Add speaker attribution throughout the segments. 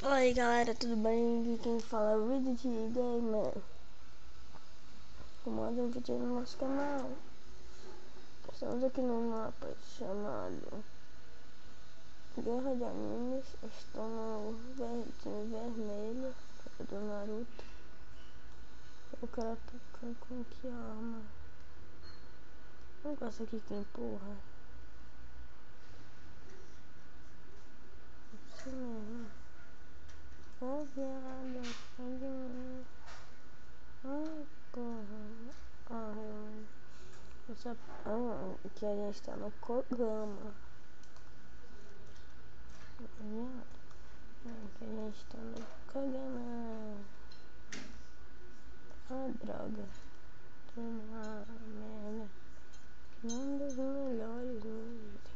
Speaker 1: Oi galera, tudo bem? Aqui quem fala é o Vídeo de Gamer. Mais um vídeo no nosso canal. Estamos aqui no mapa chamado Guerra de Animes. Estou no time vermelho do Naruto. Eu quero atacar com que arma? Não gosto aqui que empurra. Isso mesmo. Ô viado, sai de mim. Ai porra. Que a gente tá no Kogama. Que a gente tá no Kogama. Droga. Tô na merda. Que um dos melhores mesmo.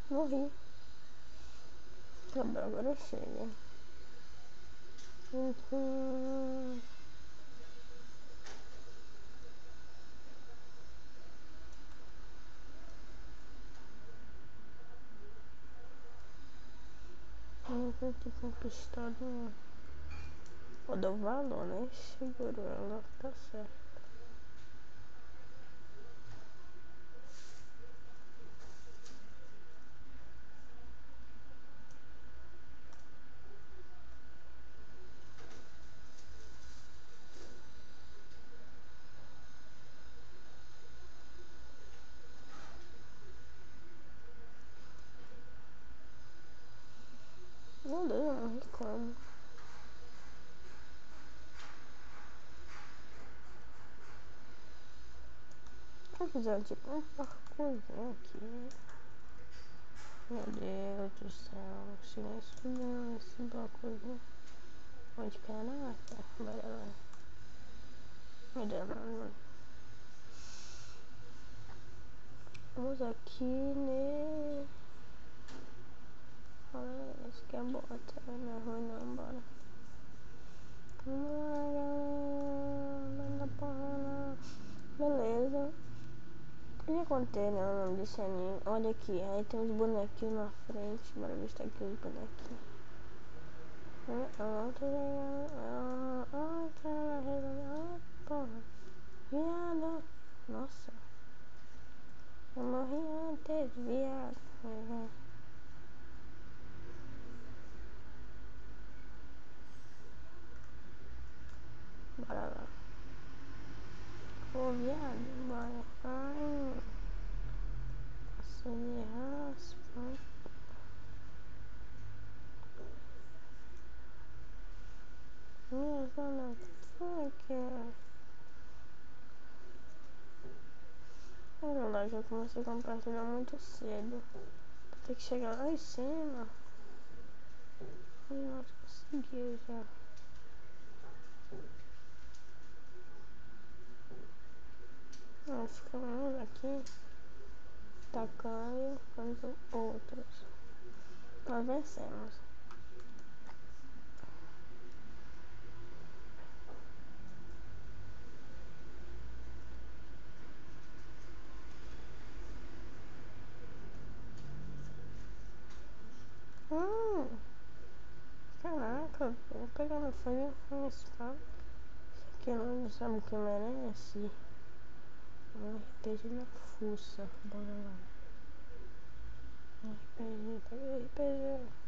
Speaker 1: Morri. Acabou, agora chega. Não vou ter conquistado. Vou dar o valor, né? Segurou ela, tá certo. Meu Deus, eu não reclamo. Vou fazer tipo um parkourzinho aqui. Meu Deus do céu, silêncio esse parkourzinho. Onde caraca, bora lá. Meu Deus, não. Vamos aqui, né? Olha, esse aqui é bota, não é ruim não, bora. Vamos lá, galera. Manda porra não. Beleza. Eu já contei, né, o nome desse anime. Olha aqui, aí tem uns bonequinhos na frente. Bora ver se tá aqui os bonequinhos. Ai, porra. Viado. Nossa. Eu morri antes, viado. Bora lá. Ô, viado, bora. Ai. Nossa, de raspa. Minha zona aqui. Na verdade, eu comecei a compartilhar muito cedo. Vou ter que chegar lá em cima. Ai, nossa, consegui já. Nós ficamos aqui tacando quanto outros. Nós vencemos. Caraca, vou pegar no fogo e espada. Isso aqui não sabe o que merece. Um RPG na fuça. Bora lá. RPG, pega RPG.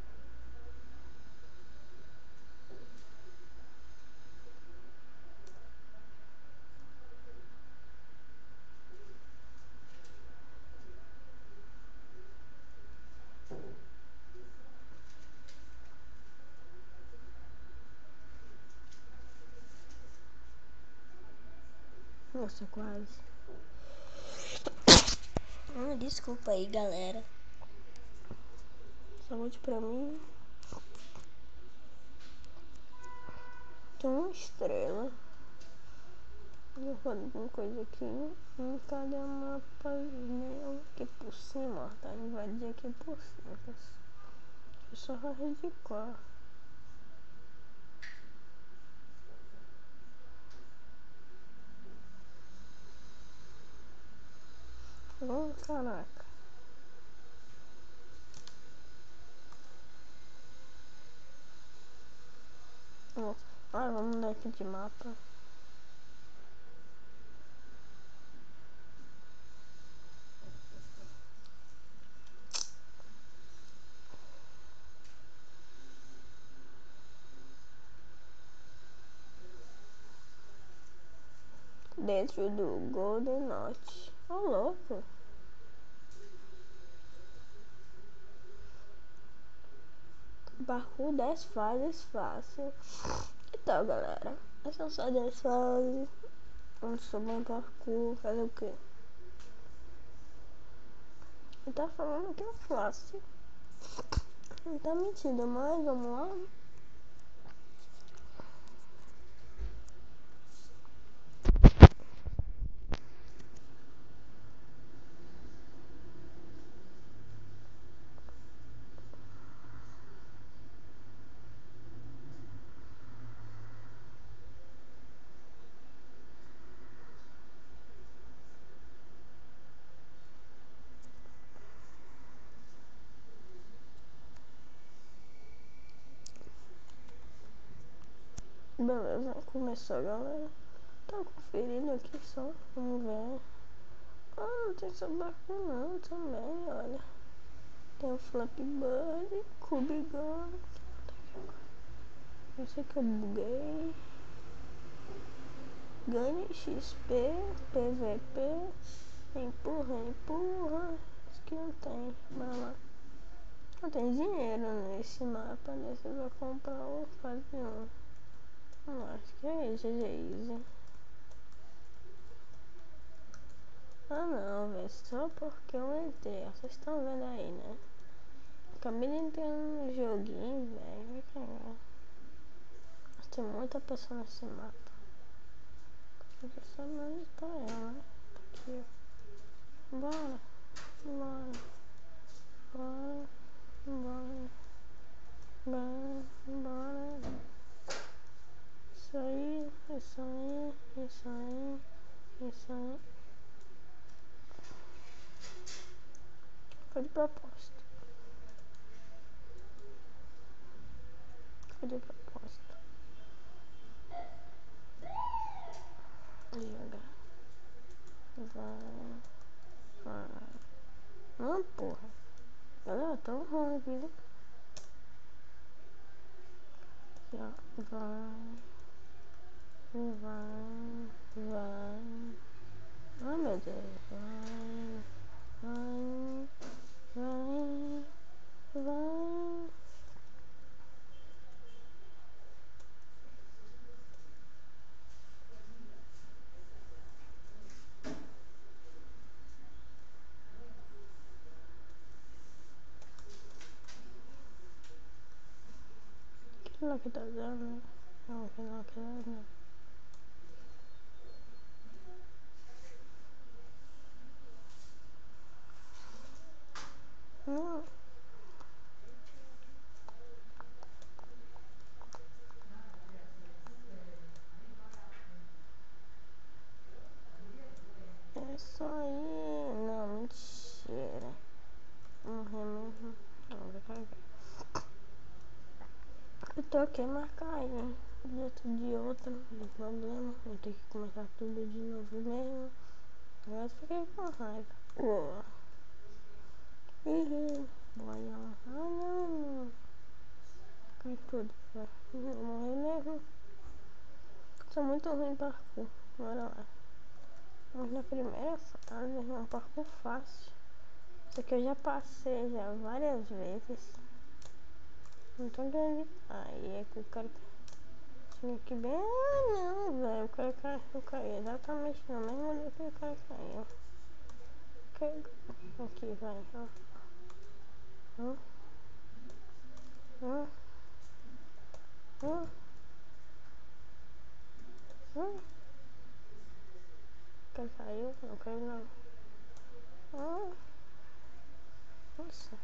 Speaker 1: Nossa, quase. Desculpa aí, galera. Saúde pra mim. Tem uma estrela. Eu falo alguma coisa aqui. Cadê o mapa meu? Aqui por cima, ó. Tá? Não vai dizer aqui por cima. Eu só faço de cor. Caraca. Nossa. Vamos mudar aqui de mapa. Dentro do Golden Knot. Ô, louco. Parkour 10 fases fácil. Então, galera, essas são só 10 fases. Vamos subir um parkour, fazer o quê? Ele tá falando que é fácil. Ele tá mentindo, mas vamos lá. Beleza, começou, galera. Tá conferindo aqui só. Vamos ver. Não tem só barco não também, olha. Tem o Flappy Bird, Cube Gun. Eu sei que eu buguei. Ganhe XP, PVP. Empurra, empurra. Isso que não tem. Vai lá. Não tem dinheiro nesse mapa, né? Você vai comprar o fase 1. Acho que é isso, GG Easy. Não, velho. Só porque eu entrei. Vocês estão vendo aí, né? Acabei de entrar no joguinho, velho. Vai cagar. Tem muita pessoa nesse mapa. Não sei se onde tá ela, né? Tá aqui, ó. Bora. Bora. Bora. Bora. Bora. Bora. Isso aí. Isso aí. Isso aí. Isso aí. Foi de propósito. Foi de propósito. Jogar. Vai. Vai. Não, porra. Galera, tão ruim aqui. Aqui, ó. Vai. Vai. Vai. Ai, meu Deus. Vai. Vai. Vai. Vai. Que lá que tá dando? Não, que lá que tá dando. Não. É só aí. Não, mentira. Morrer mesmo. Não, vai cagar. Eu tô aqui marcar aí, hein? Dentro de outra, não tem problema. Vou ter que começar tudo de novo mesmo. Agora eu fiquei com raiva. Boa. Boião. Não. Cai tudo, vai. Vou morrer mesmo. Sou muito ruim em parkour. Bora lá. Vamos na primeira fase. É um parkour fácil. Isso aqui eu já passei já várias vezes. Não tô entendendo. Aí é que o cara tinha que bem. Não, velho. O cara caiu exatamente no mesmo lugar que o cara caiu. Aqui, vai. Ó. Ó. Ó. Ó. Ó. que ele saiu? Não quero não. Nossa.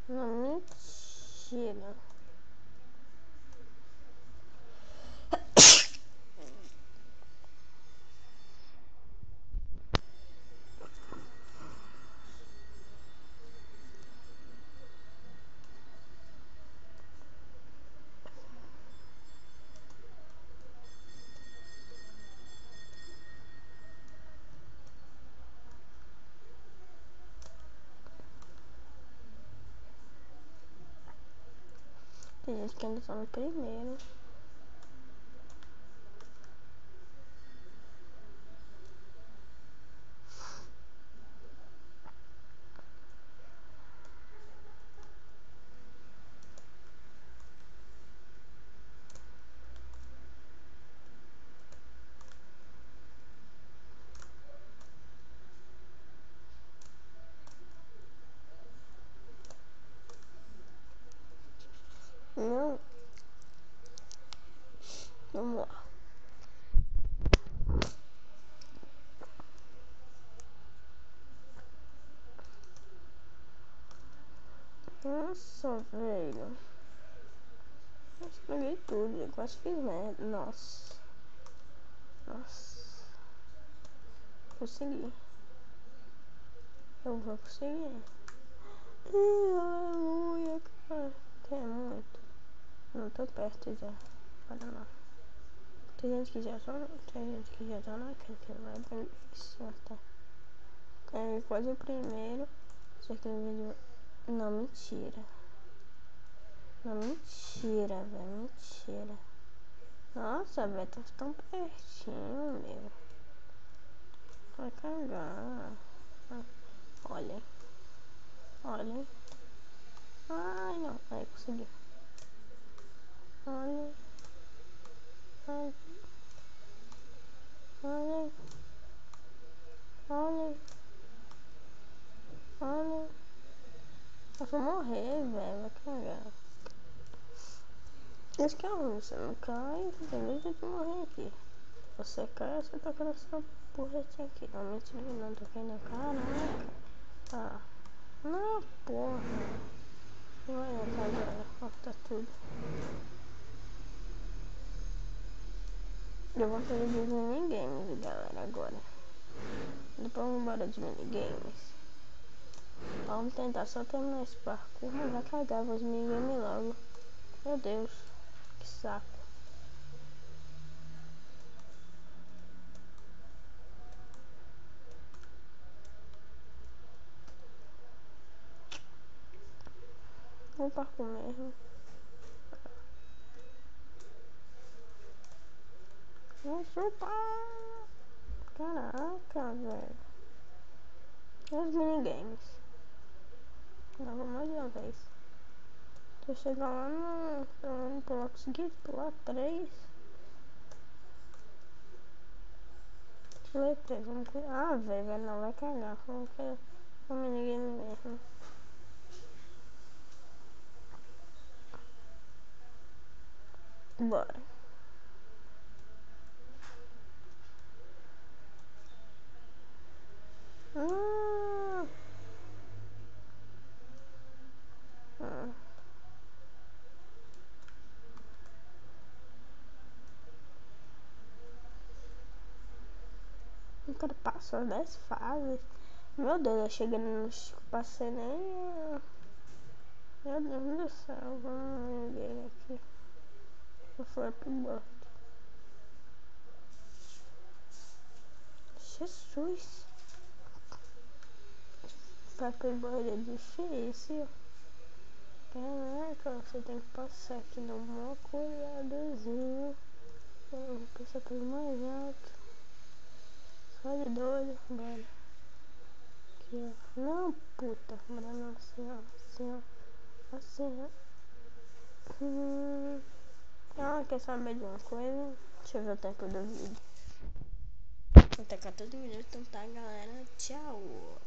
Speaker 1: Não, mentira. Tem gente que ainda tá no primeiro. Não. Vamos lá. Nossa, velho. Eu estraguei tudo. Eu quase fiz merda. Nossa. Consegui. Eu vou conseguir. Aleluia, cara. Tem muito. Não tô perto já. Para lá. Tem gente que já tá naquele que vai bem difícil até. É quase o primeiro. Só que no vídeo. Não, mentira. Não, mentira, velho. Mentira. Nossa, velho, tá tão pertinho, meu. Vai cagar. Olha. Olha. Ai, não. Aí, consegui. Olha. Olha. Olha. Olha. Olha. Eu vou morrer, velho. Vai cagar. Isso que é ruim. Você não cai. Você tem medo de morrer aqui. Você cai, você tá com essa porretinha aqui. Não, mentira, não. Tô caindo. Caraca. Ah. Não, porra. Vai entrar agora. Corta tudo. Eu vou fazer dos minigames, galera, agora. Depois vamos embora de minigames. Vamos tentar só terminar esse parkour. Mas vai cagar, vou os minigames logo. Meu Deus, que saco. Vou parkour mesmo. Vou chupar. Caraca, velho. E os minigames? Não, vou mais uma vez. Se eu chegar lá no pular, conseguir pular 3. Pulei 3, vamos cuidar. Ah, velho, não vai cagar. Vamos querer o minigame mesmo. Bora. Hum. Eu quero passar 10 fases. Meu Deus, eu cheguei no. Passei nem. Meu Deus do céu, vamos ver aqui. O Flipboard. Jesus. Flipboard é difícil. Caraca, você tem que passar aqui no maior cuidadozinho. Vou passar pelo mais alto. Só de doido, bora. Aqui, ó. Não, puta. Bora não, assim, ó. Assim, ó. Assim, ó. Ah, quer saber de uma coisa? Deixa eu ver o tempo do vídeo. Até 14 minutos, então tá, galera. Tchau.